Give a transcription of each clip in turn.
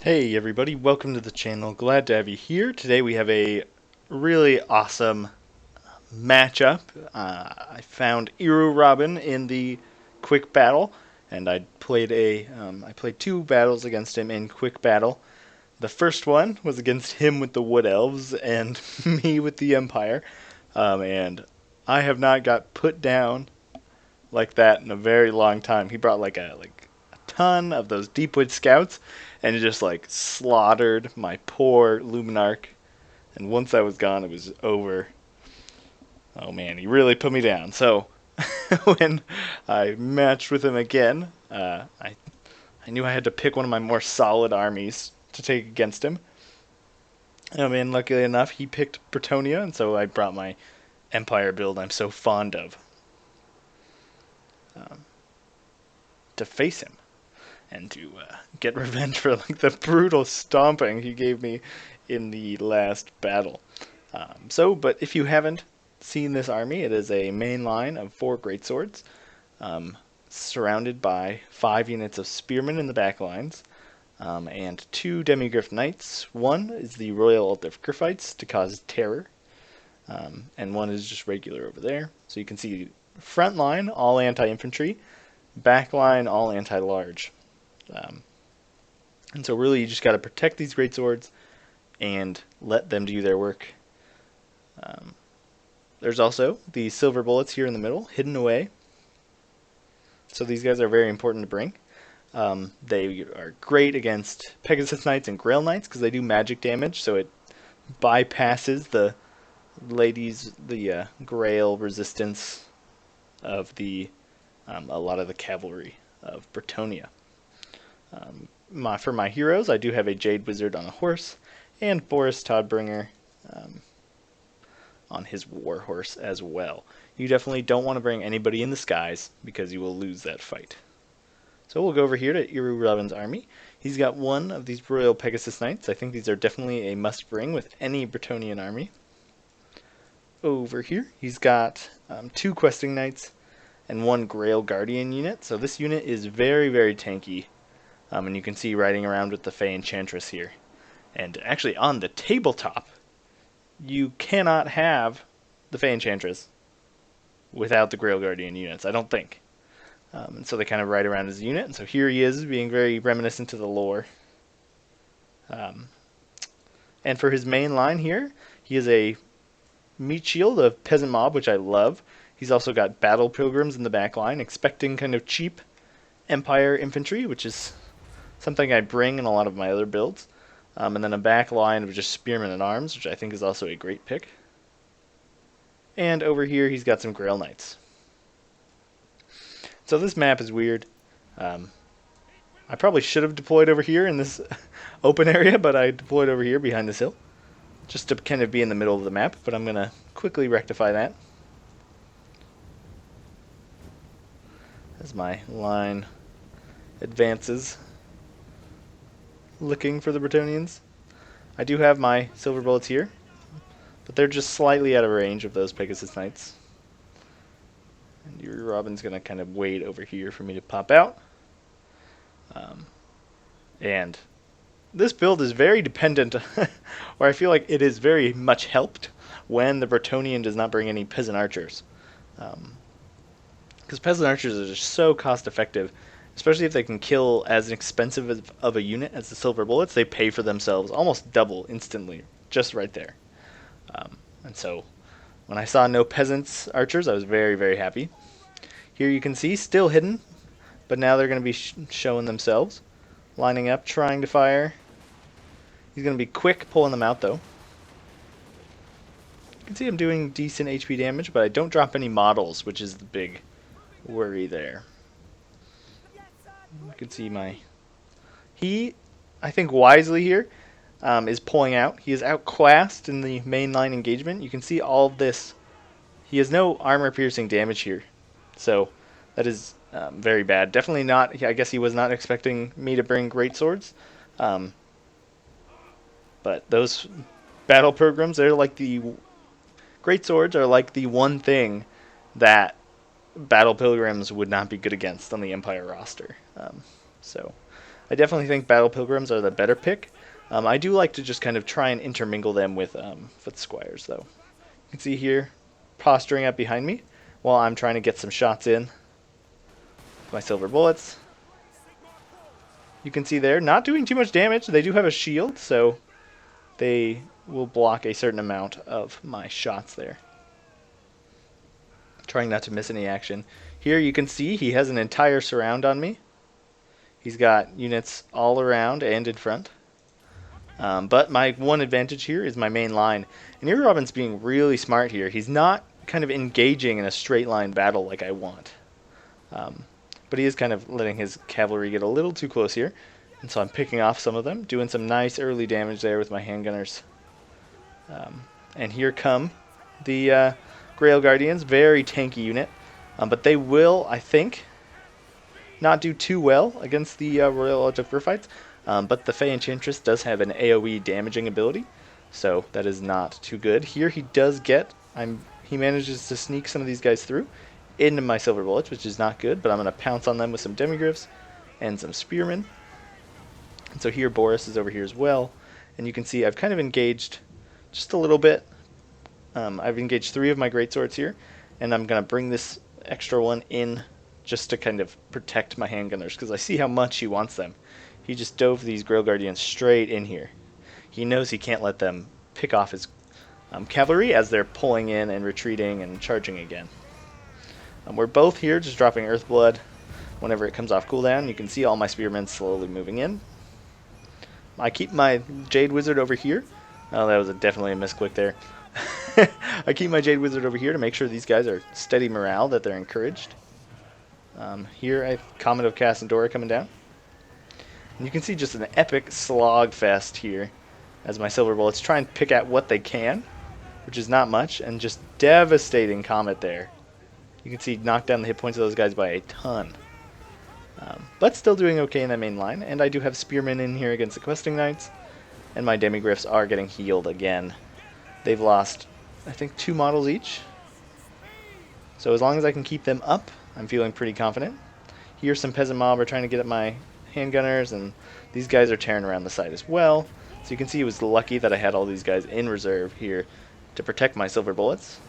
Hey everybody, welcome to the channel. Glad to have you here. Today we have a really awesome matchup. I found Irurobin in the quick battle, and I played two battles against him in quick battle. The first one was against him with the Wood Elves and me with the Empire, and I have not got put down like that in a very long time. He brought a ton of those Deepwood Scouts, and it just like slaughtered my poor Luminarch. And once I was gone, it was over. Oh man, he really put me down. So when I matched with him again, I knew I had to pick one of my more solid armies to take against him. I mean, luckily enough, he picked Bretonia, and so I brought my Empire build I'm so fond of to face him and to get revenge for like the brutal stomping he gave me in the last battle. But if you haven't seen this army, it is a main line of 4 greatswords, surrounded by 5 units of spearmen in the back lines, and 2 demigryph knights. One is the Royal Alt of Griffites to cause terror, and one is just regular over there. So you can see front line, all anti-infantry, back line, all anti-large. And so really you just got to protect these greatswords and let them do their work. There's also the silver bullets here in the middle, hidden away. So these guys are very important to bring. They are great against Pegasus Knights and Grail Knights because they do magic damage, so it bypasses the Grail resistance of a lot of the cavalry of Bretonia. For my heroes, I do have a Jade Wizard on a horse, and Boris Todbringer on his war horse as well. You definitely don't want to bring anybody in the skies because you will lose that fight. So we'll go over here to Irurobin's army. He's got one of these Royal Pegasus Knights. I think these are definitely a must-bring with any Bretonian army. Over here, he's got 2 Questing Knights and 1 Grail Guardian unit. So this unit is very, very tanky. And you can see riding around with the Fey Enchantress here. And actually on the tabletop, you cannot have the Fey Enchantress without the Grail Guardian units, I don't think. And so they kind of ride around as a unit. And so here he is, being very reminiscent to the lore. And for his main line here, he is a meat shield of Peasant Mob, which I love. He's also got Battle Pilgrims in the back line, expecting kind of cheap Empire infantry, which is something I bring in a lot of my other builds. And then a back line of just Spearmen at Arms, which I think is also a great pick. And over here, he's got some Grail Knights. So this map is weird. I probably should have deployed over here in this open area, but I deployed over here behind this hill, just to kind of be in the middle of the map, but I'm going to quickly rectify that as my line advances, looking for the Bretonians. I do have my silver bullets here, but they're just slightly out of range of those Pegasus Knights. And Irurobin's going to kind of wait over here for me to pop out. And this build is very dependent, or I feel like it is very much helped when the Bretonian does not bring any Peasant Archers. Because Peasant Archers are just so cost effective, especially if they can kill as expensive of a unit as the silver bullets. They pay for themselves almost double instantly, just right there. And so when I saw no Peasants Archers, I was very, very happy. Here you can see, still hidden, but now they're going to be showing themselves. Lining up, trying to fire. He's going to be quick pulling them out, though. You can see I'm doing decent HP damage, but I don't drop any models, which is the big worry there. You can see He, I think wisely here, is pulling out. He is outclassed in the main line engagement. You can see all of this. He has no armor-piercing damage here, so that is very bad. Definitely not. I guess he was not expecting me to bring great swords. But those battle programs, they're like the great swords are like the one thing that battle pilgrims would not be good against on the Empire roster. So I definitely think Battle Pilgrims are the better pick. I do like to just kind of try and intermingle them with Foot Squires, though. You can see here, posturing up behind me, while I'm trying to get some shots in with my silver bullets. You can see there, not doing too much damage. They do have a shield, so they will block a certain amount of my shots there. Trying not to miss any action. Here you can see he has an entire surround on me. He's got units all around and in front. But my one advantage here is my main line. And Irurobin's being really smart here. He's not kind of engaging in a straight line battle like I want. But he is kind of letting his cavalry get a little too close here. And so I'm picking off some of them, doing some nice early damage there with my handgunners. And here come the Grail Guardians, very tanky unit. But they will, I think, not do too well against the Royal Lodge of Gryphites. But the Fey Enchantress does have an AoE damaging ability, so that is not too good. Here he does get, he manages to sneak some of these guys through into my silver bullets, which is not good, but I'm going to pounce on them with some demigryphs and some spearmen. And so here Boris is over here as well, and you can see I've kind of engaged just a little bit. I've engaged 3 of my greatswords here, and I'm going to bring this extra one in just to kind of protect my handgunners, because I see how much he wants them. He just dove these Grail Guardians straight in here. He knows he can't let them pick off his cavalry as they're pulling in and retreating and charging again. We're both here just dropping Earthblood whenever it comes off cooldown. You can see all my spearmen slowly moving in. I keep my Jade Wizard over here. Oh, that was definitely a misclick there. I keep my Jade Wizard over here to make sure these guys are steady morale, that they're encouraged. Here I have Comet of Cassandora coming down. And you can see just an epic slog fest here as my silver bullets try and pick at what they can, which is not much, and just devastating Comet there. You can see knock down the hit points of those guys by a ton. But still doing okay in that main line, and I do have spearmen in here against the questing knights, and my demigryphs are getting healed again. They've lost, I think, 2 models each. So as long as I can keep them up, I'm feeling pretty confident. Here some peasant mob are trying to get at my handgunners, and these guys are tearing around the side as well. So you can see it was lucky that I had all these guys in reserve here to protect my silver bullets.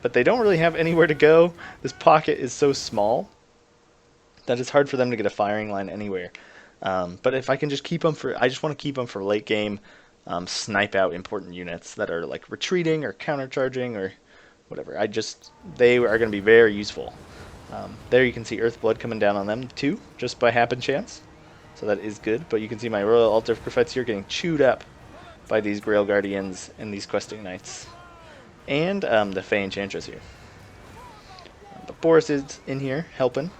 But they don't really have anywhere to go. This pocket is so small that it's hard for them to get a firing line anywhere. But if I can just keep them for, I just want to keep them for late game, snipe out important units that are like retreating or countercharging or whatever. They are going to be very useful. There you can see Earthblood coming down on them too, just by happen chance. So that is good, but you can see my Royal Altar of Gryphites here getting chewed up by these Grail Guardians and these questing knights. And the Fey Enchantress here. But Boris is in here helping,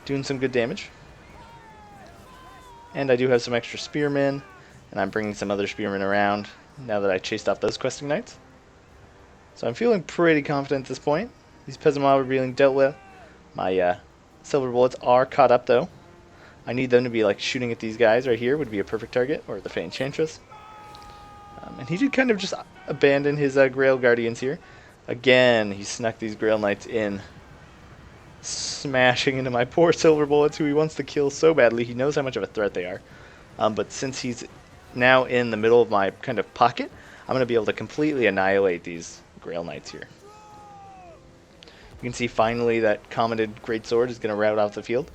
doing some good damage. And I do have some extra spearmen, and I'm bringing some other spearmen around now that I chased off those questing knights. So I'm feeling pretty confident at this point. These peasant mob are being dealt with. My silver bullets are caught up though. I need them to be like shooting at these guys right here would be a perfect target, or the Fey Enchantress. And he did kind of just abandon his Grail Guardians here. Again, he snuck these Grail Knights in, smashing into my poor silver bullets, who he wants to kill so badly. He knows how much of a threat they are. But since he's now in the middle of my kind of pocket, I'm going to be able to completely annihilate these Grail Knights here. You can see finally that Cometed Greatsword is going to rout off the field.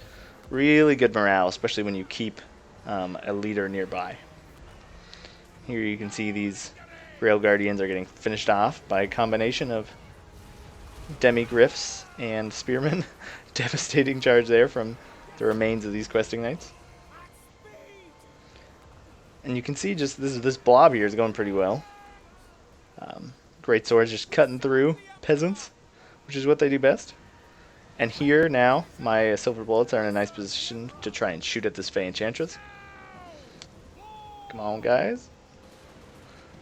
Really good morale, especially when you keep a leader nearby. Here you can see these Grail Guardians are getting finished off by a combination of demigryphs and spearmen. Devastating charge there from the remains of these questing knights. And you can see just this blob here is going pretty well. Great swords just cutting through peasants, which is what they do best. And here now, my silver bullets are in a nice position to try and shoot at this Fey Enchantress. Come on, guys.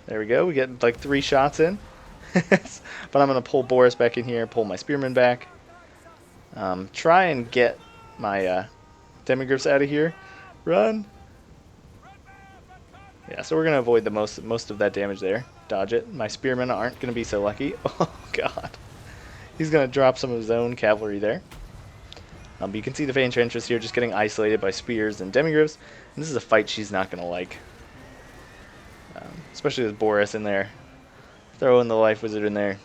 There we go. We get like 3 shots in. But I'm going to pull Boris back in here, pull my spearmen back. Try and get my demigryphs out of here. Run! Yeah, so we're going to avoid the most of that damage there. Dodge it. My spearmen aren't going to be so lucky. Oh, God. He's going to drop some of his own cavalry there. But you can see the Fey Enchantress here just getting isolated by spears and demigryphs, and this is a fight she's not going to like. Especially with Boris in there. Throw in the Life Wizard in there.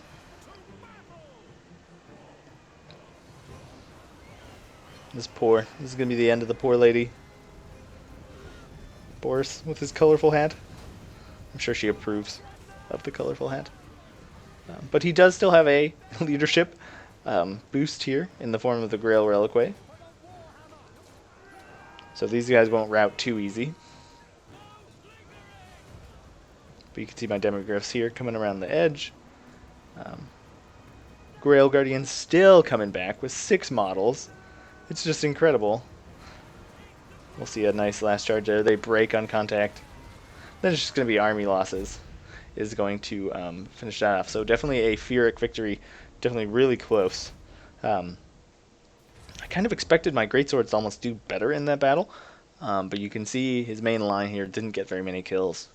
This is going to be the end of the poor lady. Boris with his colorful hat. I'm sure she approves of the colorful hat. But he does still have a leadership boost here in the form of the Grail Reliquary. So these guys won't rout too easy. But you can see my demigryphs here coming around the edge. Grail Guardian still coming back with 6 models. It's just incredible. We'll see a nice last charge there. They break on contact. Then it's just going to be army losses is going to finish that off. So definitely a Pyrrhic victory. Definitely really close. I kind of expected my greatswords to almost do better in that battle. But you can see his main line here didn't get very many kills.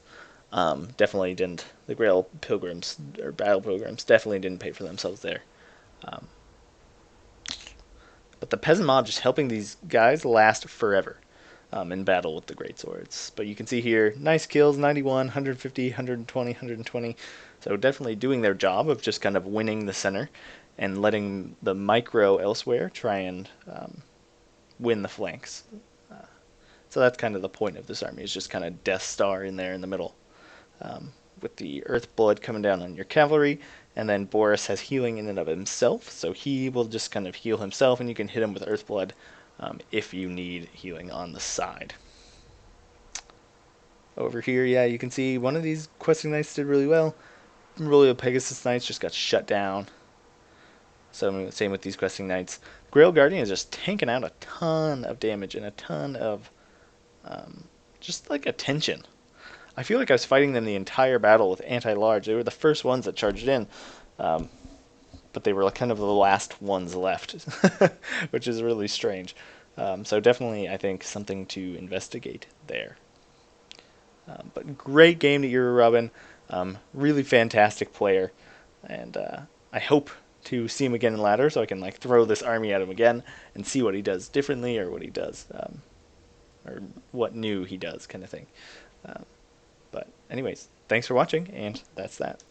Definitely didn't. The Grail Pilgrims, or Battle Pilgrims, definitely didn't pay for themselves there. But the Peasant Mob just helping these guys last forever in battle with the greatswords. But you can see here, nice kills, 91, 150, 120, 120. So definitely doing their job of just kind of winning the center and letting the micro elsewhere try and win the flanks. So that's kind of the point of this army, is just kind of Death Star in there in the middle. With the Earth Blood coming down on your cavalry, and then Boris has healing in and of himself, so he will just kind of heal himself, and you can hit him with Earth Blood if you need healing on the side. Over here, yeah, you can see one of these questing knights did really well. Really, Pegasus Knights just got shut down. So same with these questing knights. Grail Guardian is just tanking out a ton of damage and a ton of just like attention. I feel like I was fighting them the entire battle with anti-large. They were the first ones that charged in, but they were like kind of the last ones left, which is really strange. So definitely, I think, something to investigate there. But great game to Irurobin. Really fantastic player, and I hope to see him again in ladder so I can like throw this army at him again and see what he does differently, or what he does, or what new he does, kind of thing. But anyways, thanks for watching, and that's that.